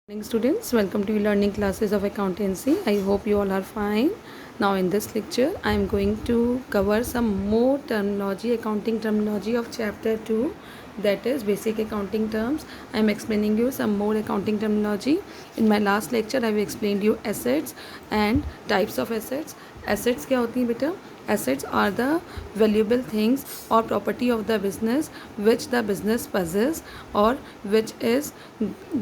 Morning students, welcome to learning classes of accountancy. I hope you all are fine. Now in this lecture I am going to cover some more terminology, accounting terminology of chapter 2, that is basic accounting terms. I am explaining you some more accounting terminology. In my last lecture I have explained you assets and types of assets. Assets क्या होती हैं बेटा? Assets are the valuable things or property of the business which the business possesses or which is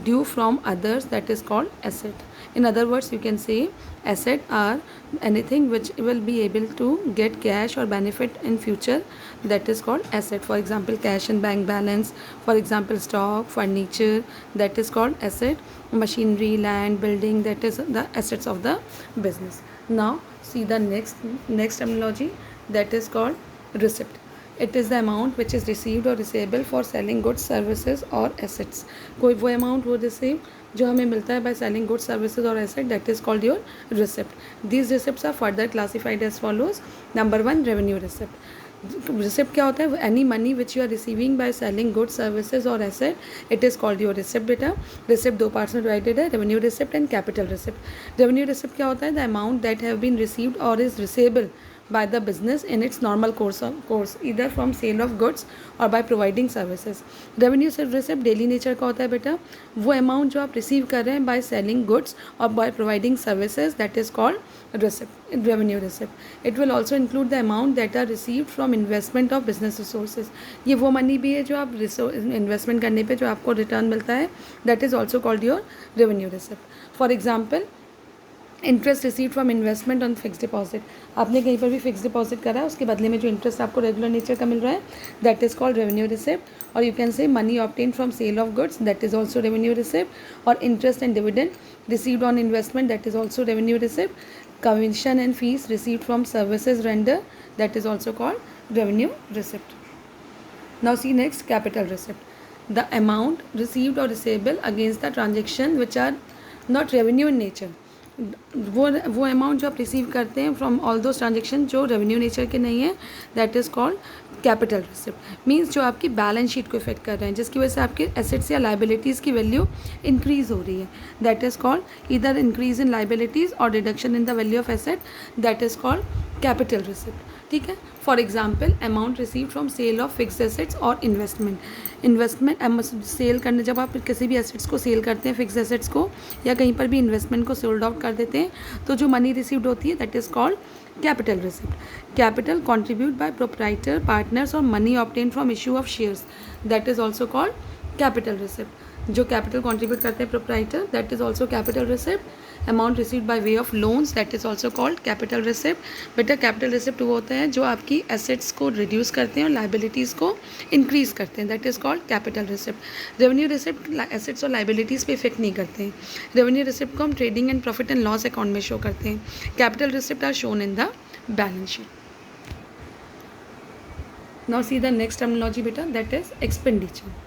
due from others, that is called asset. In other words, you can say asset are anything which will be able to get cash or benefit in future, that is called asset. For example, cash and bank balance, for example stock, furniture, that is called asset. Machinery, land, building, that is the assets of the business. Now see the next terminology, that is called receipt. It is the amount which is received or receivable for selling goods, services or assets. कोई वो amount वो receive जो हमें मिलता है by selling goods, services or asset, that is called your receipt. These receipts are further classified as follows. Number 1, revenue receipt. Receipt क्या होता है? Any money which you are receiving by selling good services और asset, it is called your receipt बेटा. Receipt दो parts में divided है, revenue receipt and capital receipt. Revenue receipt क्या होता है? The amount that have been received और is receivable by the business in its normal course either from sale of goods or by providing services. Revenue receipt daily nature का होता है बेटा. वो amount जो आप रिसीव कर रहे हैं बाय सेलिंग गुड्स और by providing services, that is called receipt, revenue receipt. It will also include the amount that are received from investment of business resources. ये वो मनी भी है जो आप इन्वेस्टमेंट करने पे जो आपको रिटर्न मिलता है, that is also called your revenue receipt. For example, interest receive from investment on fix deposit. आपने कहीं पर भी फिक्स डिपॉजिट करा है, उसके बदले में जो इंटरेस्ट आपको रेगुलर नेचर का मिल रहा है, that is called revenue receipt. और you can say money obtain from sale of goods, that is also revenue receipt. और interest and dividend received on investment, that is also revenue receipt. Commission and fees received from services render, that is also called revenue receipt. Now see next, capital receipt. The amount received or receivable against the transaction which are not revenue in nature. वो amount जो आप receive करते हैं from all those transaction जो revenue nature के नहीं है, that is called capital receipt. Means जो आपकी बैलेंस शीट को इफेक्ट कर रहे हैं, जिसकी वजह से आपके एसेट्स या लाइबिलिटीज़ की वैल्यू इंक्रीज़ हो रही है, that is called either increase in liabilities और reduction in the value of asset, that is called capital receipt. ठीक है. For example, amount receive from sale of fix assets और investment. Sale करने, जब आप किसी भी एसेट्स को सेल करते हैं, फिक्स एसेट्स को, या कहीं पर भी इन्वेस्टमेंट को सोल्ड आउट कर देते हैं, तो जो मनी रिसीव्ड होती है, that is called capital receipt. Capital contribute by proprietor partners और money obtain from issue of shares, that is also called capital receipt. जो कैपिटल कॉन्ट्रीब्यूट करते हैं proprietor, that is also capital receipt. Amount received by way of loans, that is also called capital receipt. बेटा capital receipt वो होता है जो आपकी assets को रिड्यूस करते हैं और लाइबिलिटीज़ को इंक्रीज़ करते हैं, that is called capital receipt. Revenue receipt assets और लाइबिलिटीज़ पे इफेक्ट नहीं करते हैं. रेवेन्यू रिसिप्ट को हम trading and profit and loss account में शो करते हैं. Capital receipt are shown in the balance sheet. Now see the next terminology बेटा, that is expenditure.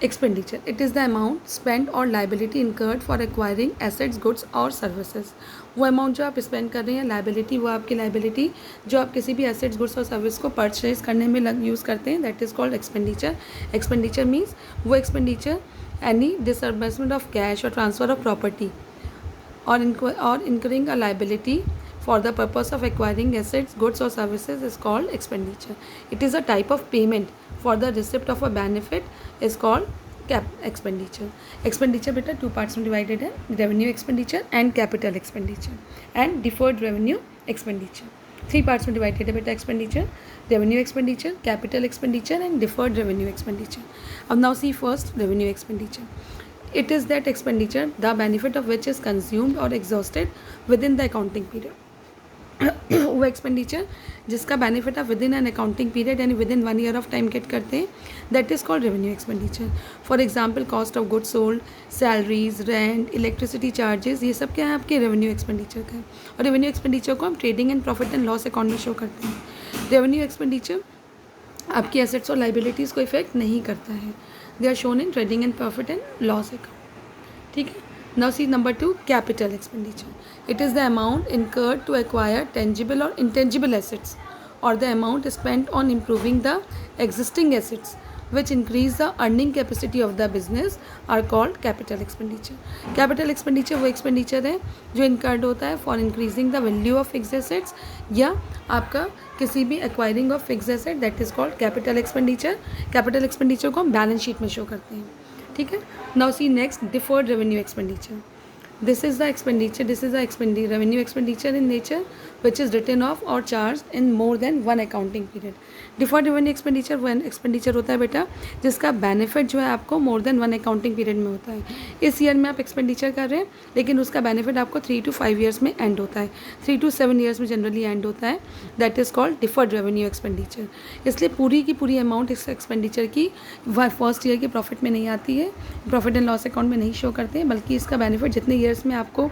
Expenditure. It is the amount spent or liability incurred for acquiring assets, goods और services. वो amount जो आप spend कर रहे हैं, liability, वो आपकी लाइबिलिटी जो आप किसी भी एसेट्स, गुड्स और सर्विस को परचेज करने में यूज़ करते हैं, that is called expenditure. Expenditure means वो expenditure any disbursement of cash और ट्रांसफर ऑफ प्रॉपर्टी और incurring a liability for the purpose of acquiring assets, goods or services is called expenditure. It is a type of payment for the receipt of a benefit is called expenditure. Expenditure beta two parts में divided है, revenue expenditure and capital expenditure and deferred revenue expenditure. Three parts में divided है बेटा expenditure, revenue expenditure, capital expenditure and deferred revenue expenditure. अब now see first revenue expenditure. It is that expenditure the benefit of which is consumed or exhausted within the accounting period. वो expenditure जिसका benefit आप within an accounting period यानी within 1 year of time get करते हैं, that is called revenue expenditure. For example, cost of goods sold, salaries, rent, electricity charges, ये सब क्या है आपके रेवेन्यू एक्सपेंडिचर का है. और रेवेन्यू एक्सपेंडिचर को हम trading and profit and loss account में शो करते हैं. रेवेन्यू एक्सपेंडिचर आपकी एसेट्स और लाइबिलिटीज़ को इफेक्ट नहीं करता है. They are shown in trading and profit and loss account. ठीक है. Now see number 2, capital expenditure. It is the amount incurred to acquire tangible or intangible assets or the amount spent on improving the existing assets which increase the earning capacity of the business are called capital expenditure. Capital expenditure वो expenditure है जो incurred होता है for increasing the value of fixed assets या आपका किसी भी acquiring of fixed asset, that is called capital expenditure. Capital expenditure को हम balance sheet में show करते हैं, ठीक है. Now see next, deferred revenue expenditure. This is the revenue expenditure in nature which is written off or charged in more than one accounting period. Deferred revenue expenditure वो expenditure होता है बेटा जिसका बेनिफिट जो है आपको more than one accounting period में होता है. इस ईयर में आप एक्सपेंडिचर कर रहे हैं लेकिन उसका बेनिफिट आपको 3 to 5 ईयर्स में एंड होता है, 3 to 7 ईयर्स में जनरली एंड होता है. That is called deferred revenue expenditure. इसलिए पूरी की पूरी अमाउंट इस एक्सपेंडिचर की फर्स्ट ईयर के प्रॉफिट में नहीं आती है, प्रॉफिट एंड लॉस अकाउंट में नहीं शो करते हैं, बल्कि इसका बेनिफिट जितने ईयर्स में आपको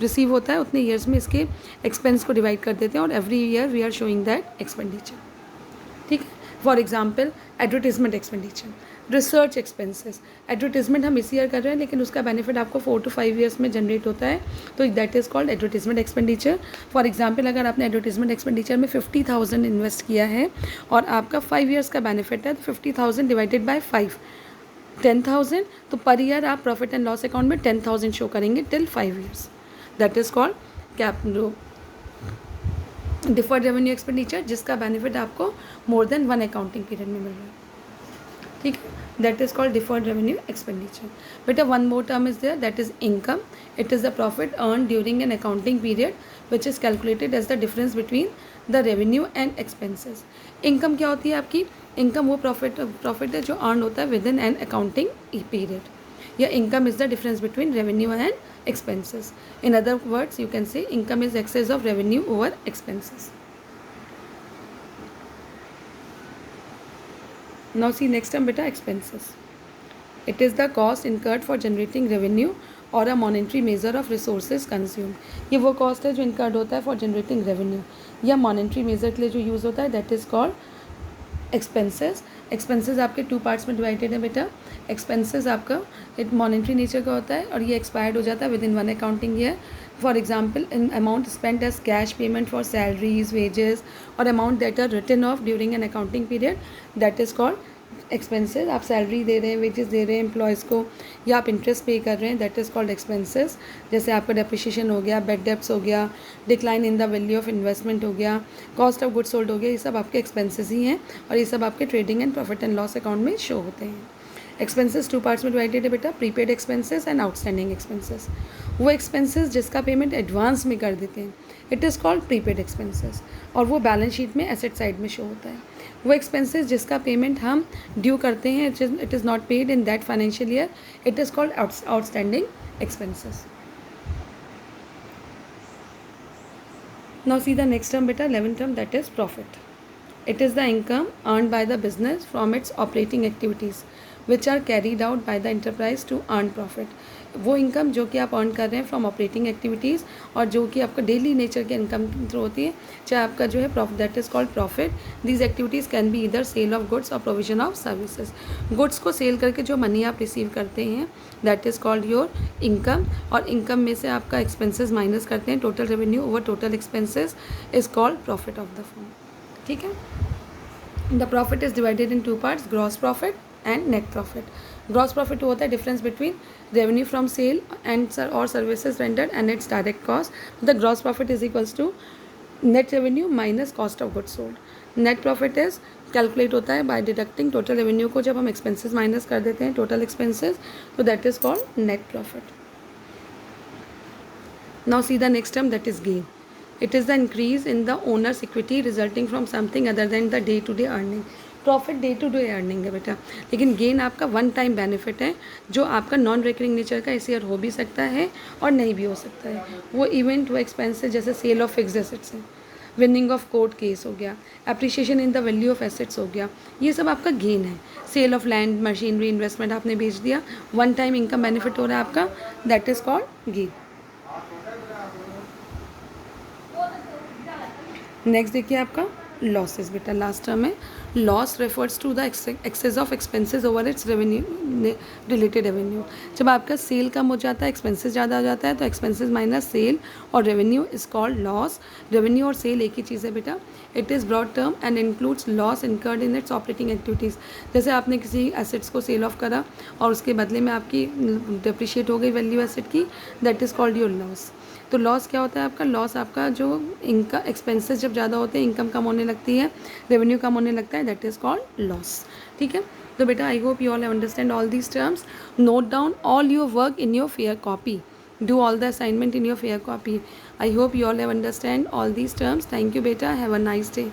रिसीव होता है उतने ईयर्स में इसके एक्सपेंस को डिवाइड कर देते हैं और every year we are showing that expenditure, ठीक है. For example advertisement expenditure, research expenses. Advertisement हम इस ईयर कर रहे हैं लेकिन उसका बेनिफिट आपको 4 to 5 ईयर्स में जनरेट होता है, तो that is called advertisement expenditure. For example अगर आपने एडवर्टीजमेंट एक्सपेंडिचर में 50,000 इन्वेस्ट किया है और आपका 5 ईयर्स का बेनिफिट है, तो 50,000 डिवाइडेड बाई 5 10,000, तो पर ईयर आप प्रॉफिट एंड लॉस अकाउंट में 10,000 शो करेंगे till 5 years. That is called deferred revenue expenditure जिसका बेनिफिट आपको more than one accounting period में मिल रहा है, ठीक है. That is called deferred revenue expenditure. बेटा one more term is there, that is income. It is the profit earn during an accounting period which is calculated as the difference between the revenue and expenses. Income क्या होती है आपकी? Income वो profit है जो earn होता है within an accounting period, या income is the difference between revenue and expenses. In other words, you can say income is excess of revenue over expenses. Now see next term beta, expenses. It is the cost incurred for generating revenue or a monetary measure of resources consumed. ये वो cost है जो incurred होता है for generating revenue या monetary measure के लिए जो use होता है, that is called expenses. Expenses आपके 2 पार्ट्स में डिवाइडेड है बेटा. एक्सपेंसेस आपका एक मॉनेटरी नेचर का होता है और ये एक्सपायर्ड हो जाता है within one accounting year. For example in amount spent as cash payment for salaries, wages और amount that are written off during an accounting period, that is called expenses. आप सैलरी दे रहे हैं, wages दे रहे हैं employees को, या आप इंटरेस्ट पे कर रहे हैं, दैट इज़ कॉल्ड एक्सपेंसेस. जैसे आपका डेप्रिशिएशन हो गया, बेड डेप्स हो गया, decline in the value of investment हो गया, कॉस्ट ऑफ गुड्स सोल्ड हो गया, ये सब आपके एक्सपेंसेस ही हैं और ये सब आपके trading and profit and loss account में शो होते हैं. एक्सपेंसेस 2 पार्ट्स में डिवाइडेड है बेटा, prepaid expenses and outstanding expenses. वो एक्सपेंसेस जिसका पेमेंट एडवांस में कर देते हैं, it is called prepaid expenses और वो बैलेंस शीट में एसेट साइड में शो होता है. वो एक्सपेंसेस जिसका पेमेंट हम ड्यू करते हैं, it is not paid in that financial year, it is called outstanding expenses. Now see the next term beta, 11th term, that is profit. It is the income earned by the business from its operating activities which are carried out by the enterprise to earn profit. वो income जो कि आप earn कर रहे हैं from operating activities और जो कि आपका डेली नेचर के इनकम थ्रू होती है, चाहे आपका जो है profit, that is called profit. These activities can be इधर सेल ऑफ गुड्स और प्रोविजन ऑफ सर्विसेज. गुड्स को सेल करके जो मनी आप रिसीव करते हैं, that is called your income. और इनकम में से आपका एक्सपेंसेस माइनस करते हैं, total revenue over total expenses is called profit of the firm, ठीक है. The profit is divided in 2 parts, gross profit and net profit. Gross profit होता है difference between revenue from sale and और services rendered and its direct cost. The gross profit is equals to net revenue minus cost of goods sold. Net profit is calculate होता है bye deducting total revenue को जब हम expenses minus कर देते हैं, total expenses, तो that is called net profit. Now see the next term, that is gain. It is the increase in the owner's equity resulting from something other than the day to day earning. Profit day to day earning है बेटा, लेकिन gain आपका one time benefit है जो आपका non recurring nature का इस year हो भी सकता है और नहीं भी हो सकता है. वो इवेंट, वो एक्सपेंसेस जैसे सेल ऑफ फिक्स्ड एसेट्स है, विनिंग ऑफ कोर्ट केस हो गया, appreciation in the value of assets हो गया, ये सब आपका गेन है. Sale of land, machinery, investment आपने बेच दिया, वन टाइम इनकम बेनिफिट हो रहा है आपका, that is called gain. Next देखिए आपका लॉसेस बेटा, लास्ट टर्म है loss refers to the excess of expenses over its revenue related revenue. जब आपका सेल कम हो जाता है, एक्सपेंसेस ज़्यादा हो जाता है, तो एक्सपेंसेस माइनस सेल और revenue is called loss. Revenue और सेल एक ही चीज़ है बेटा। It is broad term and includes loss incurred in its operating activities. जैसे आपने किसी एसेट्स को सेल ऑफ करा और उसके बदले में आपकी डिप्रिशिएट हो गई वैल्यू एसेट की, that is called your loss. तो लॉस क्या होता है आपका? लॉस आपका जो इनका एक्सपेंसेस जब ज़्यादा होते हैं, इनकम कम होने लगती है, रेवेन्यू कम होने लगता है, दैट इज़ कॉल्ड लॉस। ठीक है, तो बेटा I hope you all understand all these terms. Note down all your work in your fair copy. Do all the assignment in your fair copy. I hope you all have understand all these terms. Thank you beta. Have a nice day.